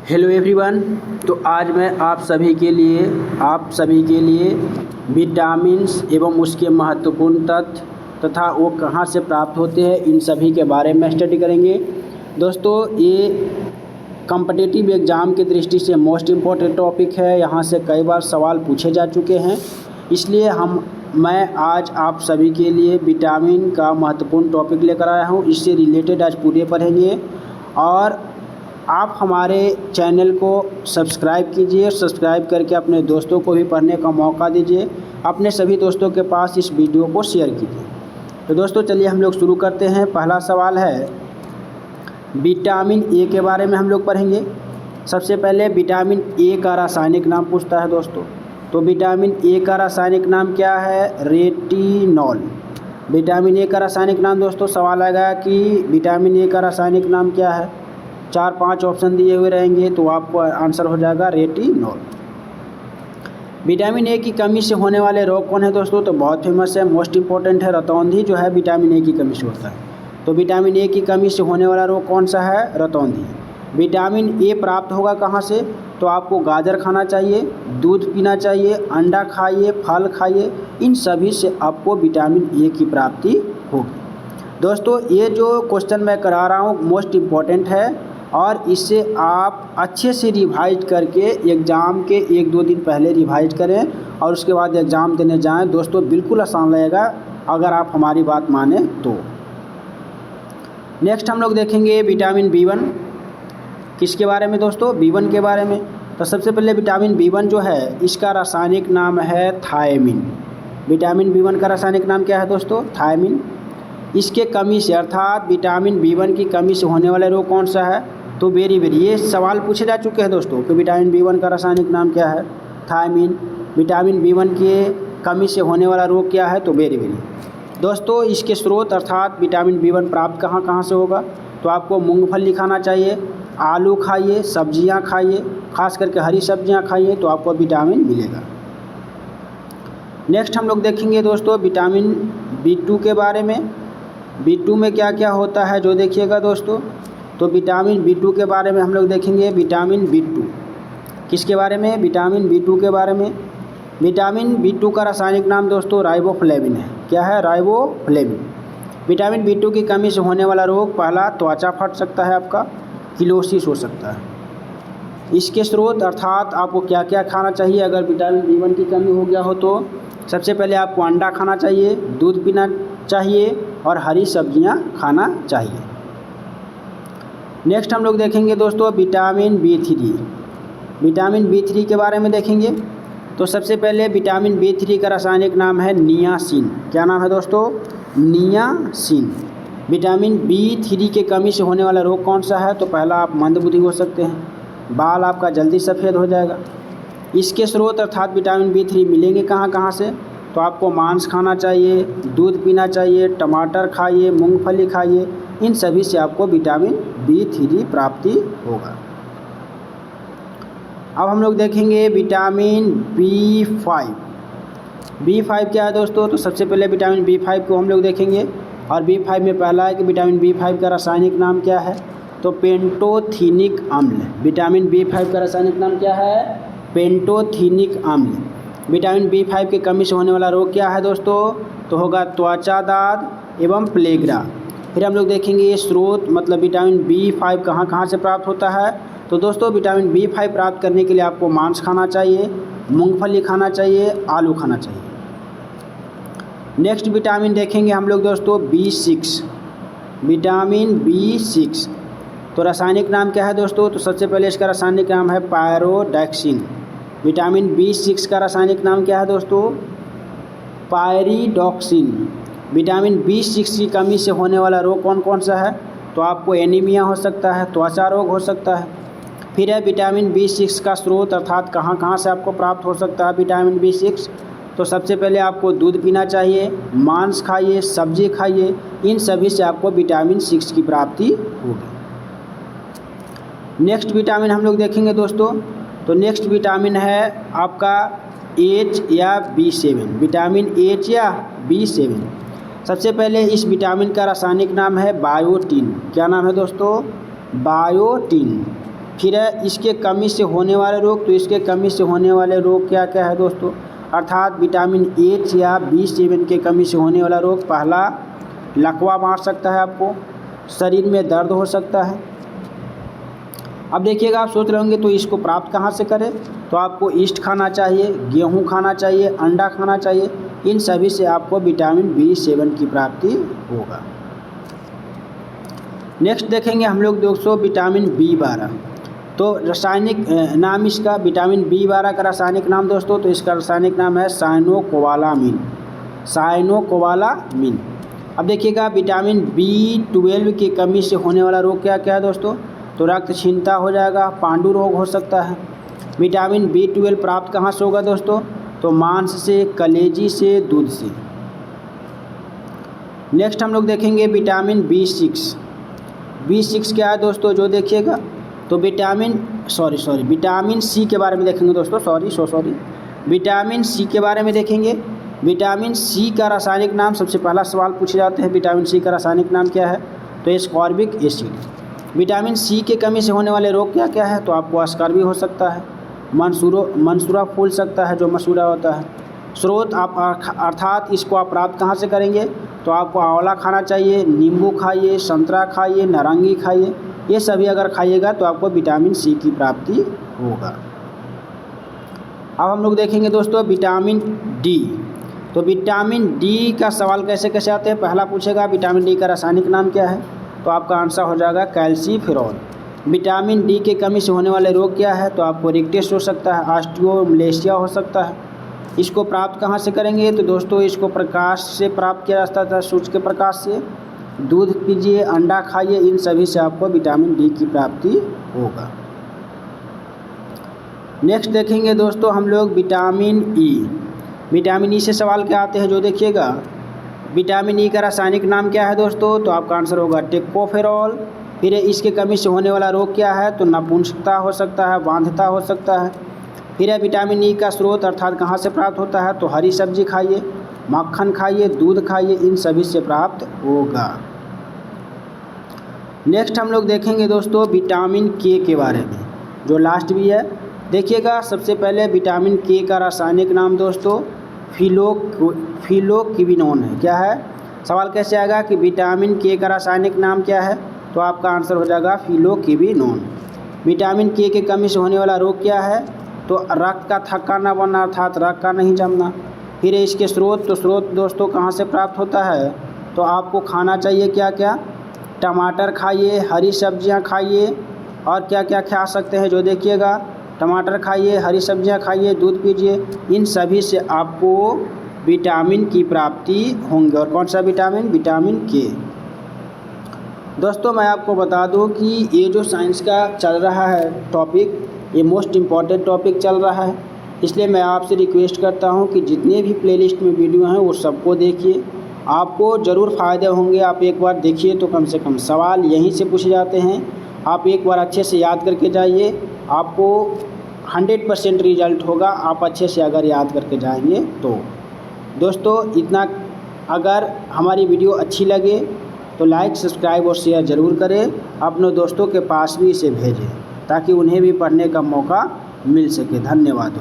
Hello everyone. तो आज मैं आप सभी के लिए विटामिन्स एवं उसके महत्वपूर्ण तथ्य तथा वो कहाँ से प्राप्त होते हैं इन सभी के बारे में स्टडी करेंगे। दोस्तों, ये कॉम्पिटिटिव एग्ज़ाम की दृष्टि से मोस्ट इम्पॉर्टेंट टॉपिक है। यहाँ से कई बार सवाल पूछे जा चुके हैं, इसलिए मैं आज आप सभी के लिए विटामिन का महत्वपूर्ण टॉपिक लेकर आया हूँ। इससे रिलेटेड आज पूरे पढ़ेंगे और आप हमारे चैनल को सब्सक्राइब कीजिए। सब्सक्राइब करके अपने दोस्तों को भी पढ़ने का मौका दीजिए। अपने सभी दोस्तों के पास इस वीडियो को शेयर कीजिए। तो दोस्तों, चलिए हम लोग शुरू करते हैं। पहला सवाल है, विटामिन ए के बारे में हम लोग पढ़ेंगे। सबसे पहले विटामिन ए का रासायनिक नाम पूछता है दोस्तों। तो विटामिन ए का रासायनिक नाम क्या है? रेटिनॉल। विटामिन ए का रासायनिक नाम दोस्तों सवाल आएगा कि विटामिन ए का रासायनिक नाम क्या है। 4-5 ऑप्शन दिए हुए रहेंगे तो आपको आंसर हो जाएगा रेटिनॉल। विटामिन ए की कमी से होने वाले रोग कौन है दोस्तों? तो बहुत फेमस है, मोस्ट इम्पॉर्टेंट है, रतौंधी जो है विटामिन ए की कमी से होता है। तो विटामिन ए की कमी से होने वाला रोग कौन सा है? रतौंधी। विटामिन ए प्राप्त होगा कहाँ से? तो आपको गाजर खाना चाहिए, दूध पीना चाहिए, अंडा खाइए, फल खाइए, इन सभी से आपको विटामिन ए की प्राप्ति होगी। दोस्तों, ये जो क्वेश्चन मैं करा रहा हूँ मोस्ट इम्पॉर्टेंट है और इससे आप अच्छे से रिवाइज करके एग्ज़ाम के 1-2 दिन पहले रिवाइज करें और उसके बाद एग्ज़ाम देने जाएं। दोस्तों, बिल्कुल आसान रहेगा अगर आप हमारी बात माने तो। नेक्स्ट हम लोग देखेंगे विटामिन B1। किसके बारे में दोस्तों? B1 के बारे में। तो सबसे पहले विटामिन B1 जो है इसका रासायनिक नाम है थायमिन। विटामिन B1 का रासायनिक नाम क्या है दोस्तों? थायमिन। इसके कमी से अर्थात विटामिन B1 की कमी से होने वाला रोग कौन सा है? तो बेरी ये सवाल पूछे जा चुके हैं दोस्तों कि विटामिन B1 का रासायनिक नाम क्या है? थायमिन। विटामिन B1 के कमी से होने वाला रोग क्या है? तो बेरी। दोस्तों, इसके स्रोत अर्थात विटामिन B1 प्राप्त कहाँ कहाँ से होगा? तो आपको मूंगफली खाना चाहिए, आलू खाइए, सब्जियाँ खाइए, खास करके हरी सब्जियाँ खाइए तो आपको विटामिन मिलेगा। नेक्स्ट हम लोग देखेंगे दोस्तों विटामिन B2 के बारे में। B2 में क्या क्या होता है जो देखिएगा दोस्तों। तो विटामिन B2 के बारे में हम लोग देखेंगे। विटामिन B2 किसके बारे में? विटामिन B2 के बारे में। विटामिन B2 का रासायनिक नाम दोस्तों राइबोफ्लेविन है। क्या है? राइबोफ्लेविन। विटामिन B2 की कमी से होने वाला रोग, पहला त्वचा फट सकता है, आपका किलोसिस हो सकता है। इसके स्रोत अर्थात आपको क्या क्या खाना चाहिए अगर विटामिन B1 की कमी हो गया हो? तो सबसे पहले आपको अंडा खाना चाहिए, दूध पीना चाहिए और हरी सब्जियां खाना चाहिए। नेक्स्ट हम लोग देखेंगे दोस्तों विटामिन B3। विटामिन B3 के बारे में देखेंगे। तो सबसे पहले विटामिन B3 का रासायनिक नाम है नियासिन। क्या नाम है दोस्तों? नियासिन। विटामिन B3 के कमी से होने वाला रोग कौन सा है? तो पहला आप मंदबुद्धि हो सकते हैं, बाल आपका जल्दी सफ़ेद हो जाएगा। इसके स्रोत अर्थात विटामिन B3 मिलेंगे कहाँ कहाँ से? तो आपको मांस खाना चाहिए, दूध पीना चाहिए, टमाटर खाइए, मूंगफली खाइए, इन सभी से आपको विटामिन B3 प्राप्ति होगा। अब हम लोग देखेंगे विटामिन B5। B5 क्या है दोस्तों? तो सबसे पहले विटामिन B5 को हम लोग देखेंगे और B5 में पहला है कि विटामिन B5 का रासायनिक नाम क्या है? तो पेंटोथेनिक अम्ल। विटामिन B5 का रासायनिक नाम क्या है? पेंटोथेनिक अम्ल। विटामिन B5 की कमी से होने वाला रोग क्या है दोस्तों? तो होगा त्वचा दाद एवं प्लेग्रा। फिर हम लोग देखेंगे ये स्रोत मतलब विटामिन B5 कहाँ कहाँ से प्राप्त होता है। तो दोस्तों, विटामिन B5 प्राप्त करने के लिए आपको मांस खाना चाहिए, मूंगफली खाना चाहिए, आलू खाना चाहिए। नेक्स्ट विटामिन देखेंगे हम लोग दोस्तों B6। विटामिन B6 तो रासायनिक नाम क्या है दोस्तों? तो सबसे पहले इसका रासायनिक नाम है पायरोडैक्सिन। विटामिन B6 का रासायनिक नाम क्या है दोस्तों? पायरिडॉक्सिन। विटामिन B6 की कमी से होने वाला रोग कौन कौन सा है? तो आपको एनीमिया हो सकता है, त्वचा रोग हो सकता है। फिर है विटामिन B6 का स्रोत अर्थात कहाँ कहाँ से आपको प्राप्त हो सकता है विटामिन B6? तो सबसे पहले आपको दूध पीना चाहिए, मांस खाइए, सब्जी खाइए, इन सभी से आपको विटामिन 6 की प्राप्ति होगी। नेक्स्ट विटामिन हम लोग देखेंगे दोस्तों। तो नेक्स्ट विटामिन है आपका H या B7। विटामिन H या B7। सबसे पहले इस विटामिन का रासायनिक नाम है बायोटीन। क्या नाम है दोस्तों? बायोटीन। फिर है इसके कमी से होने वाले रोग। तो इसके कमी से होने वाले रोग क्या क्या है दोस्तों, अर्थात विटामिन एच या B7 के कमी से होने वाला रोग, पहला लकवा मार सकता है आपको, शरीर में दर्द हो सकता है। अब देखिएगा, आप सोच रहे होंगे तो इसको प्राप्त कहाँ से करें, तो आपको ईस्ट खाना चाहिए, गेहूँ खाना चाहिए, अंडा खाना चाहिए। इन सभी से आपको विटामिन B7 की प्राप्ति होगा। नेक्स्ट देखेंगे हम लोग दोस्तों विटामिन B12। तो रासायनिक नाम इसका, विटामिन B12 का रासायनिक नाम दोस्तों, तो इसका रासायनिक नाम है साइनोकोबालामिन, साइनोकोबालामिन। अब देखिएगा, विटामिन B12 की कमी से होने वाला रोग क्या क्या है दोस्तों, तो रक्तहीनता हो जाएगा, पांडु रोग हो सकता है। विटामिन B12 प्राप्त कहाँ से होगा दोस्तों, तो मांस से, कलेजी से, दूध से। नेक्स्ट हम लोग देखेंगे विटामिन B6। B6 क्या है दोस्तों, जो देखिएगा, तो विटामिन C के बारे में देखेंगे दोस्तों, विटामिन C के बारे में देखेंगे। विटामिन C का रासायनिक नाम, सबसे पहला सवाल पूछे जाते हैं, विटामिन C का रासायनिक नाम क्या है, तो एस्कॉर्बिक एसिड। विटामिन C के कमी से होने वाले रोग क्या क्या है, तो आपको स्कर्वी हो सकता है, मंसूरा फूल सकता है, जो मसूरा होता है। स्रोत आप अर्थात इसको आप प्राप्त कहाँ से करेंगे, तो आपको आंवला खाना चाहिए, नींबू खाइए, संतरा खाइए, नारंगी खाइए। ये सभी अगर खाइएगा तो आपको विटामिन C की प्राप्ति होगा। अब हम लोग देखेंगे दोस्तों विटामिन D। तो विटामिन D का सवाल कैसे कैसे आते हैं, पहला पूछेगा विटामिन D का रासायनिक नाम क्या है, तो आपका आंसर हो जाएगा कैल्सीफेरॉल। विटामिन D की कमी से होने वाले रोग क्या है, तो आपको रिकेट्स हो सकता है, ऑस्टियोमलेशिया हो सकता है। इसको प्राप्त कहाँ से करेंगे, तो दोस्तों इसको प्रकाश से प्राप्त किया जाता था, सूर्य के प्रकाश से। दूध पीजिए, अंडा खाइए, इन सभी से आपको विटामिन D की प्राप्ति होगा। नेक्स्ट देखेंगे दोस्तों हम लोग विटामिन E। विटामिन E से सवाल क्या आते हैं, जो देखिएगा, विटामिन E का रासायनिक नाम क्या है दोस्तों, तो आपका आंसर होगा टेकोफेरॉल। फिर इसके कमी से होने वाला रोग क्या है, तो नपुंसकता हो सकता है, बांधता हो सकता है। फिर विटामिन E का स्रोत अर्थात कहाँ से प्राप्त होता है, तो हरी सब्जी खाइए, मक्खन खाइए, दूध खाइए, इन सभी से प्राप्त होगा। नेक्स्ट हम लोग देखेंगे दोस्तों विटामिन K के बारे में, जो लास्ट भी है। देखिएगा, सबसे पहले विटामिन K का रासायनिक नाम दोस्तों फिलोक्विनोन है। क्या है, सवाल कैसे आएगा कि विटामिन K का रासायनिक नाम क्या है, तो आपका आंसर हो जाएगा फिलोक्विनोन। विटामिन K की कमी से होने वाला रोग क्या है, तो रक्त का थक्का न बनना अर्थात रक्त का नहीं जमना। फिर इसके स्रोत, तो स्रोत दोस्तों कहाँ से प्राप्त होता है, तो आपको खाना चाहिए क्या क्या, टमाटर खाइए, हरी सब्जियां खाइए, और क्या क्या खा सकते हैं, जो देखिएगा, टमाटर खाइए, हरी सब्जियां खाइए, दूध पीजिए। इन सभी से आपको विटामिन की प्राप्ति होंगे। और कौन सा विटामिन, विटामिन K। दोस्तों मैं आपको बता दूं कि ये जो साइंस का चल रहा है टॉपिक, ये मोस्ट इम्पॉर्टेंट टॉपिक चल रहा है, इसलिए मैं आपसे रिक्वेस्ट करता हूं कि जितने भी प्लेलिस्ट में वीडियो हैं वो सबको देखिए, आपको ज़रूर फ़ायदे होंगे। आप एक बार देखिए तो कम से कम सवाल यहीं से पूछे जाते हैं, आप एक बार अच्छे से याद करके जाइए, आपको 100% रिजल्ट होगा, आप अच्छे से अगर याद करके जाएंगे तो। दोस्तों इतना, अगर हमारी वीडियो अच्छी लगे तो लाइक, सब्सक्राइब और शेयर ज़रूर करें, अपने दोस्तों के पास भी इसे भेजें ताकि उन्हें भी पढ़ने का मौका मिल सके। धन्यवाद।